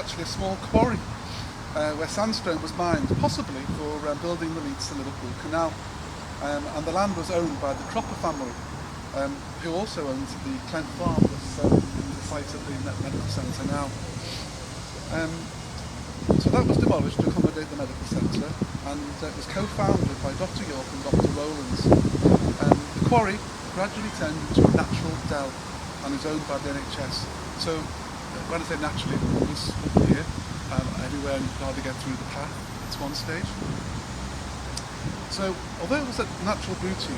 actually a small quarry where sandstone was mined, possibly for building the Leeds to Liverpool Canal. And the land was owned by the Cropper family, who also owns the Clent Farm that's the site of the medical centre now. So that was demolished to accommodate the medical centre, and it was co-founded by Dr York and Dr Rowlands. The quarry gradually turned into a natural dell and is owned by the NHS. So when I say naturally, it was here, everywhere, and you could hardly get through the path at one stage. So although it was a natural beauty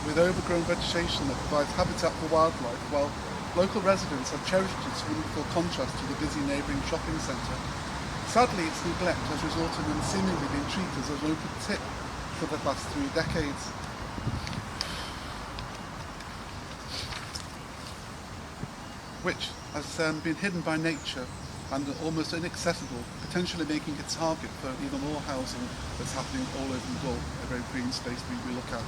with overgrown vegetation that provides habitat for wildlife, while local residents have cherished its wonderful contrast to the busy neighbouring shopping centre, sadly its neglect has resulted in seemingly being treated as an open tip for the past 3 decades. Which has been hidden by nature and almost inaccessible, potentially making a target for even more housing that's happening all over Maghul, a very green space we look at.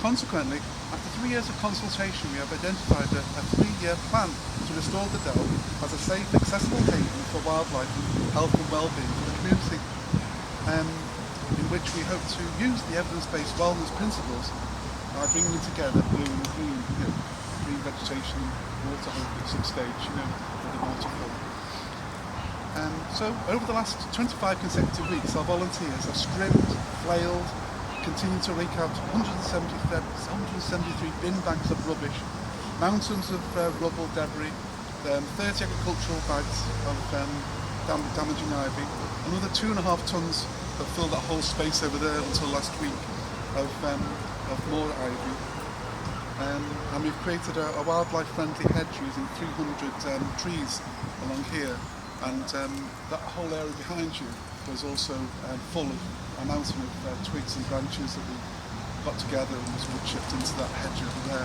Consequently, after 3 years of consultation, we have identified a 3-year plan to restore the Dell as a safe, accessible haven for wildlife and health and well-being for the community, in which we hope to use the evidence-based wellness principles by bringing together blue and green vegetation, water hopefully at some stage, with the waterfall. So over the last 25 consecutive weeks, our volunteers have stripped, flailed, continued to rake out 173 bin banks of rubbish, mountains of rubble debris, 30 agricultural bags of damaging ivy, another 2.5 tonnes that filled that whole space over there until last week of more ivy. And we've created a wildlife-friendly hedge using 300 trees along here, and that whole area behind you was also full of a mountain of twigs and branches that we got together and was all chipped into that hedge over there.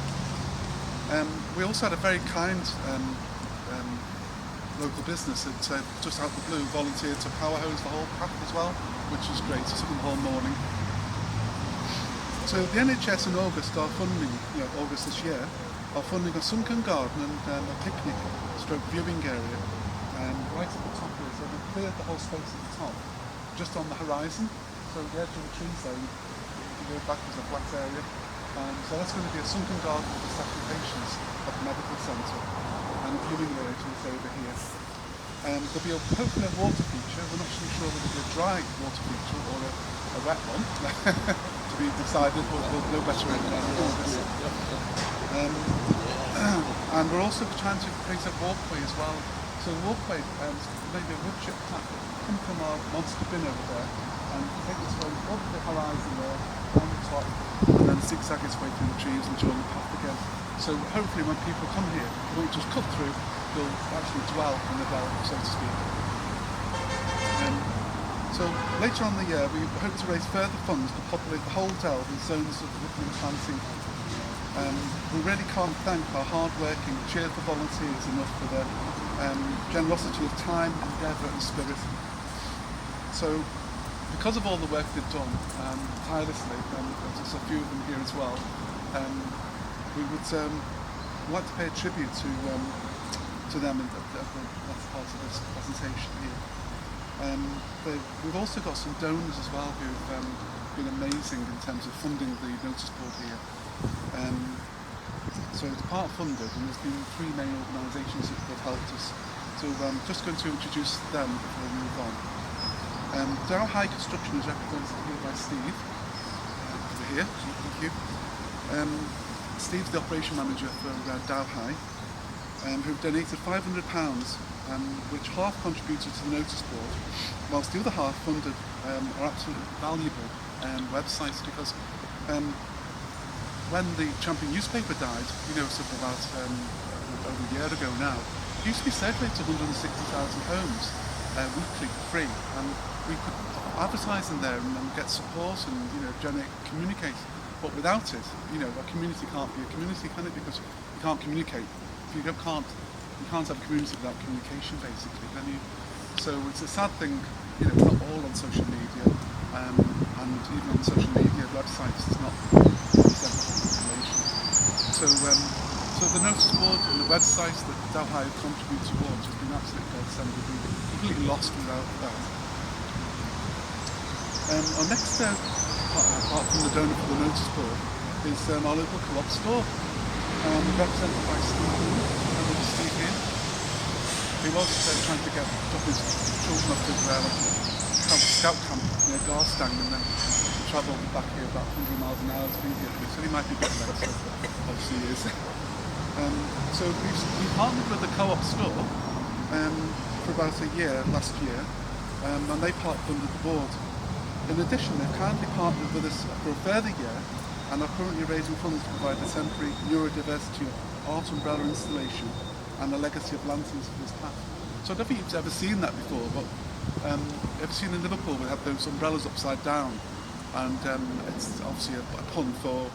We also had a very kind local business that just out of the blue volunteered to power hose the whole path as well, which was great. It took them the whole morning. So the NHS in August are funding, August this year, are funding a sunken garden and a picnic stroke viewing area right at the top here. So they've cleared the whole space at the top, just on the horizon. So the edge of the trees there, you can go back as a flat area. So that's going to be a sunken garden for the staff and patients at the medical centre, and a viewing area is over here. There'll be hopefully a water feature. We're not really sure whether it'll be a dry water feature or a wet one. To be decided, but we'll know better in August. And we're also trying to create a walkway as well. So the walkway, maybe a wood chip path that will come from our monster bin over there and take its way up the horizon there, on the top, and then zigzag its way through the trees and join the path again. So hopefully when people come here, they won't just cut through, they'll actually dwell in the dell, so to speak. So later on in the year, we hope to raise further funds to populate the whole dell with zones of woodland planting. We really can't thank our hard-working, cheerful volunteers enough for their generosity of time, endeavour and spirit. So because of all the work they've done tirelessly, there's a few of them here as well, we would like to pay a tribute to them in the last part of this presentation here. We've also got some donors as well who've been amazing in terms of funding the notice board here. So it's part funded, and there's been 3 main organisations that have helped us. So I'm just going to introduce them before we move on. Dow High Construction is represented here by Steve, over here, thank you. Steve's the operation manager for Dow High, who've donated £500, which half contributed to the notice board, whilst the other half funded our absolutely valuable websites, because when the Champion newspaper died, sort of about over a year ago now, it used to be circulated to 160,000 homes weekly for free, and we could advertise in there and get support and communicate. But without it, a community can't be a community, can it? Because you can't communicate. If you can't have a community without communication, basically, can you? So it's a sad thing. We're not all on social media, and even on social media websites, it's not information. So So the notice board and the websites that Dell Hire contribute towards has been absolutely godsend. We've been completely lost without that. Our next apart from the donor for the notice board is our local co-op store, represented by Steve here. He was trying to drop his children off to scout camp near Garstang and then travel back here about 100 miles an hour to be here, so he might be a bit late, so obviously he is. So we partnered with the co-op store for about a year, last year, and they funded the board. In addition, they've kindly partnered with us for a further year and are currently raising funds to provide a temporary neurodiversity art umbrella installation and a legacy of lanterns for this path. So I don't think you've ever seen that before, but ever seen in Liverpool we have those umbrellas upside down, and it's obviously a pun for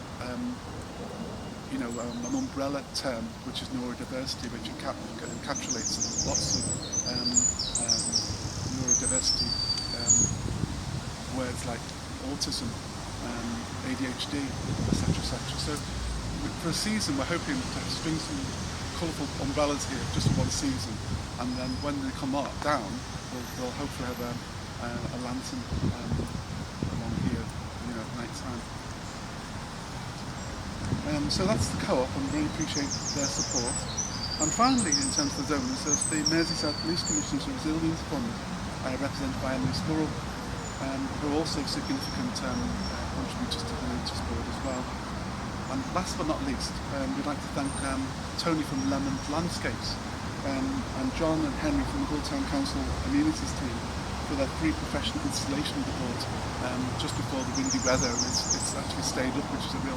an umbrella term which is neurodiversity, which encapsulates lots of neurodiversity words like autism, ADHD, etc, etc. So for a season we're hoping to string some colourful umbrellas here just for one season, and then when they come down we'll hopefully have a lantern along here, at night time. So that's the co-op, and really appreciate their support. And finally, in terms of the donors, there's the Merseyside Police Commissioners Resilience Fund, represented by Emily Squirrel, who are also significant contributors to the notice board as well. And last but not least, we'd like to thank Tony from Lemon Landscapes and John and Henry from the Hull Town Council Amenities team for their free professional installation of the board just before the windy weather. It's actually stayed up, which is a real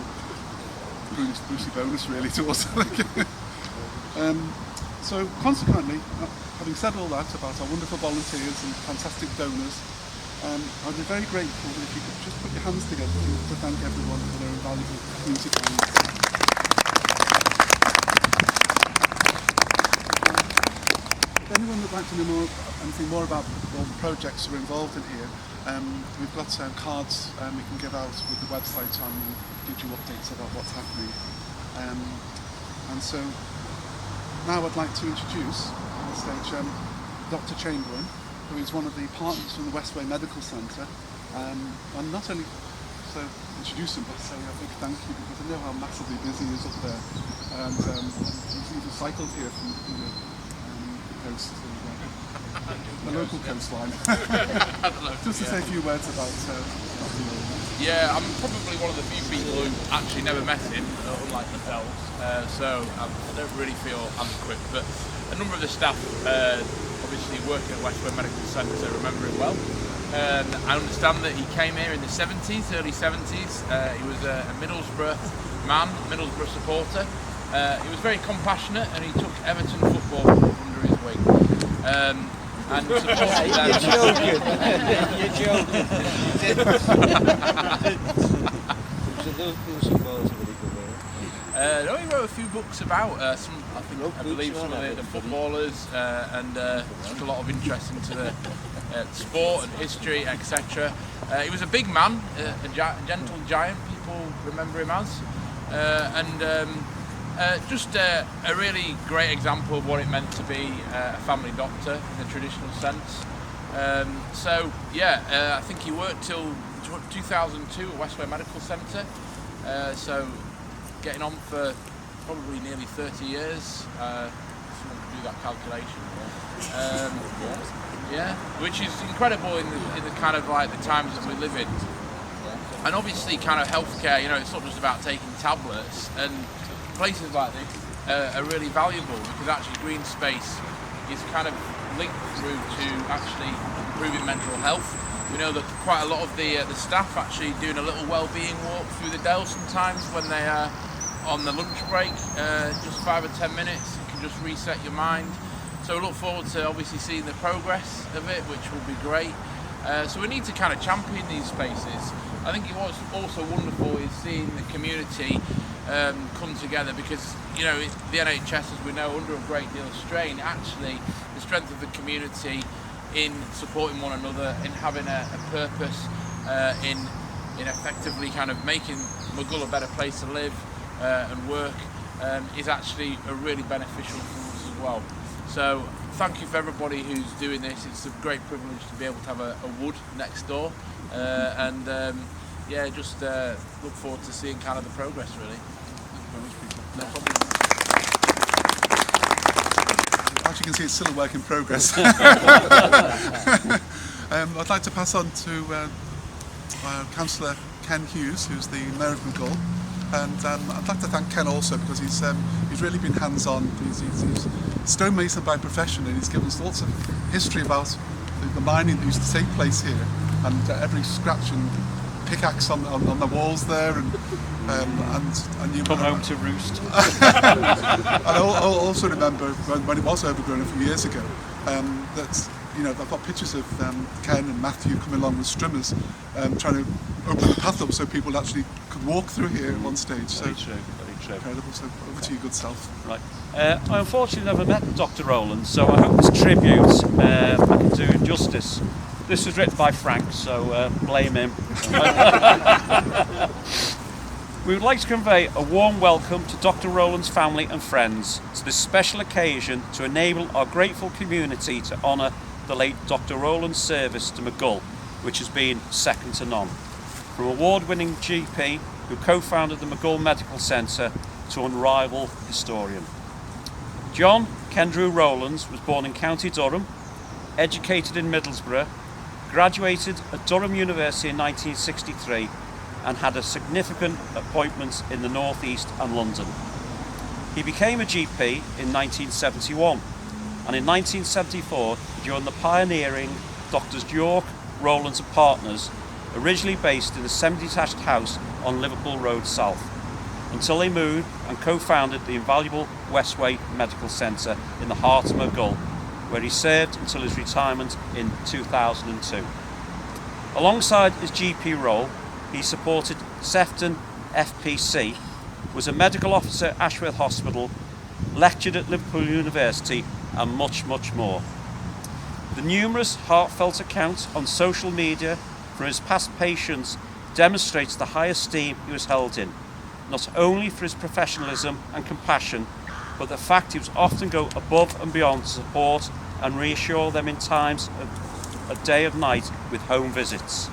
Brucey bonus really to us, I think. So consequently, having said all that about our wonderful volunteers and fantastic donors, I'd be very grateful if you could just put your hands together to thank everyone for their invaluable community time. If anyone would like to know anything more about all the projects we're involved in here, we've got cards we can give out with the website on and give you updates about what's happening. And so now I'd like to introduce on the stage Dr Chamberlain, who is one of the partners from the Westway Maghull Health Center, and not only so introduce him but say a big thank you, because I know how massively busy he is up there, and he's even cycled here from the coast to the local coastline. Just to say a few words about yeah, I'm probably one of the few people who actually never met him, unlike myself, so I don't really feel adequate, but a number of the staff obviously working at Westway Maghull Centre remember him well. I understand that he came here in the 70s, early 70s. He was a Middlesbrough man, Middlesbrough supporter. He was very compassionate and he took Everton football under his wing. And supported them. You're joking. You're joking. No, he wrote a few books about I believe some of the footballers and took a lot of interest into the sport and history, etc. He was a big man, a gentle giant, people remember him as, just a really great example of what it meant to be a family doctor in the traditional sense. So yeah, I think he worked till 2002 at Westway Maghull Centre, so getting on for probably nearly 30 years, if someone could do that calculation. Yeah, which is incredible in the kind of like the times that we live in. And obviously kind of healthcare, it's not just about taking tablets, and places like this are really valuable because actually green space is kind of linked through to actually improving mental health. We know that quite a lot of the staff actually doing a little well-being walk through the Dell sometimes when they are on the lunch break, just 5 or 10 minutes. You can just reset your mind. So we look forward to obviously seeing the progress of it, which will be great. So we need to kind of champion these spaces. I think what's also wonderful is seeing the community come together, because the NHS, as we know, under a great deal of strain. Actually, the strength of the community in supporting one another, in having a purpose, in effectively kind of making Maghull a better place to live and work, is actually a really beneficial for us as well. So thank you for everybody who's doing this. It's a great privilege to be able to have a wood next door, and yeah, just look forward to seeing kind of the progress really. Thank you very much, Peter. No problem. As you can see, it's still a work in progress. I'd like to pass on to Councillor Ken Hughes, who's the Mayor of Maghull, and I'd like to thank Ken also because he's really been hands-on. He's stonemason by profession, and he's given us lots of history about the mining that used to take place here, and every scratch and pickaxe on the walls there, and you Come home to roost. And I also remember when it was overgrown a few years ago, that I've got pictures of Ken and Matthew coming along with strimmers, trying to open the path up so people actually could walk through here at one stage. Very true, very true. Incredible. So over to you, good self. Right. I unfortunately never met Dr Rowlands, so I hope this tribute I can do him justice. This was written by Frank, so blame him. We would like to convey a warm welcome to Dr Rowlands' family and friends to this special occasion to enable our grateful community to honour the late Dr Rowlands' service to Maghull, which has been second to none. From award-winning GP who co-founded the Maghull Medical Center to unrivaled historian. John Kendrew Rowlands was born in County Durham, educated in Middlesbrough, graduated at Durham University in 1963 and had a significant appointments in the North East and London. He became a GP in 1971 and in 1974 he joined the pioneering Drs York, Rowlands and Partners, originally based in a semi-detached house on Liverpool Road South, until they moved and co-founded the invaluable Westway Medical Center in the heart of Maghull, where he served until his retirement in 2002. Alongside his GP role, he supported Sefton FPC, was a medical officer at Ashworth Hospital, lectured at Liverpool University, and much, much more. The numerous heartfelt accounts on social media from his past patients demonstrates the high esteem he was held in, not only for his professionalism and compassion, but the fact he was often go above and beyond to support and reassure them in times of day of night with home visits.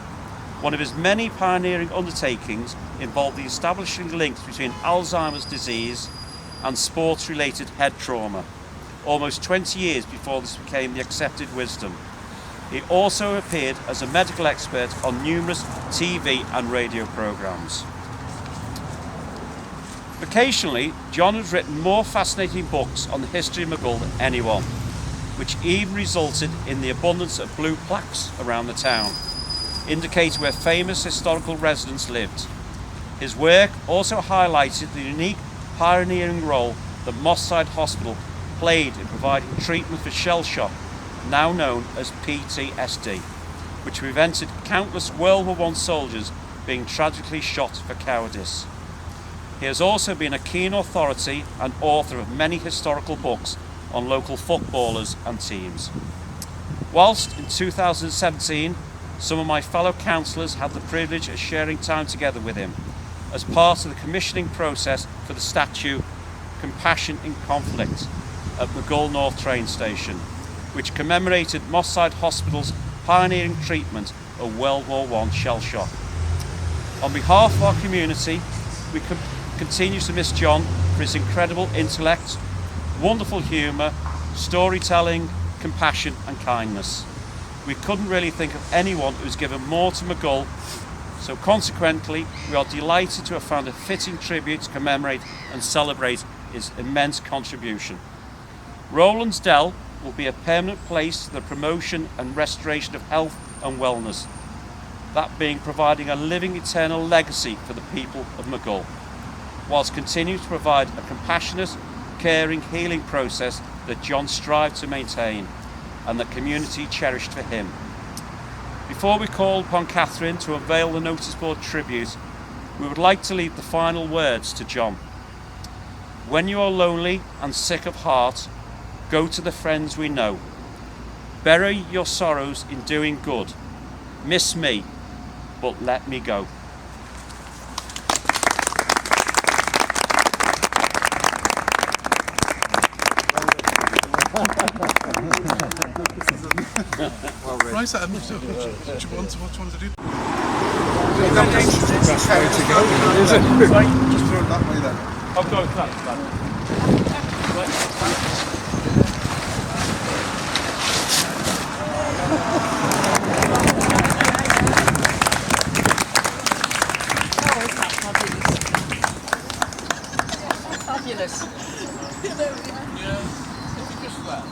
One of his many pioneering undertakings involved the establishing links between Alzheimer's disease and sports-related head trauma, almost 20 years before this became the accepted wisdom. He also appeared as a medical expert on numerous TV and radio programmes. Occasionally, John has written more fascinating books on the history of Maghull than anyone, which even resulted in the abundance of blue plaques around the town, indicating where famous historical residents lived. His work also highlighted the unique pioneering role that Moss Side Hospital played in providing treatment for shell shock, now known as PTSD, which prevented countless World War I soldiers being tragically shot for cowardice. He has also been a keen authority and author of many historical books on local footballers and teams. Whilst in 2017, some of my fellow councillors had the privilege of sharing time together with him as part of the commissioning process for the statue Compassion in Conflict at Maghull North train station, which commemorated Moss Side Hospital's pioneering treatment of World War I shell shock. On behalf of our community, we continue to miss John for his incredible intellect, wonderful humour, storytelling, compassion and kindness. We couldn't really think of anyone who's given more to Maghull, so consequently we are delighted to have found a fitting tribute to commemorate and celebrate his immense contribution. Rowlands Dell will be a permanent place for the promotion and restoration of health and wellness, that being providing a living eternal legacy for the people of Maghull, whilst continuing to provide a compassionate, caring, healing process that John strived to maintain and the community cherished for him. Before we call upon Catherine to unveil the noticeboard tribute, we would like to leave the final words to John. When you are lonely and sick of heart, go to the friends we know. Bury your sorrows in doing good. Miss me, but let me go. Right, so, what do you want to do? Best way to go, is it? Just throw it that way then. I'll go with that. Fabulous. Yeah, if you just let.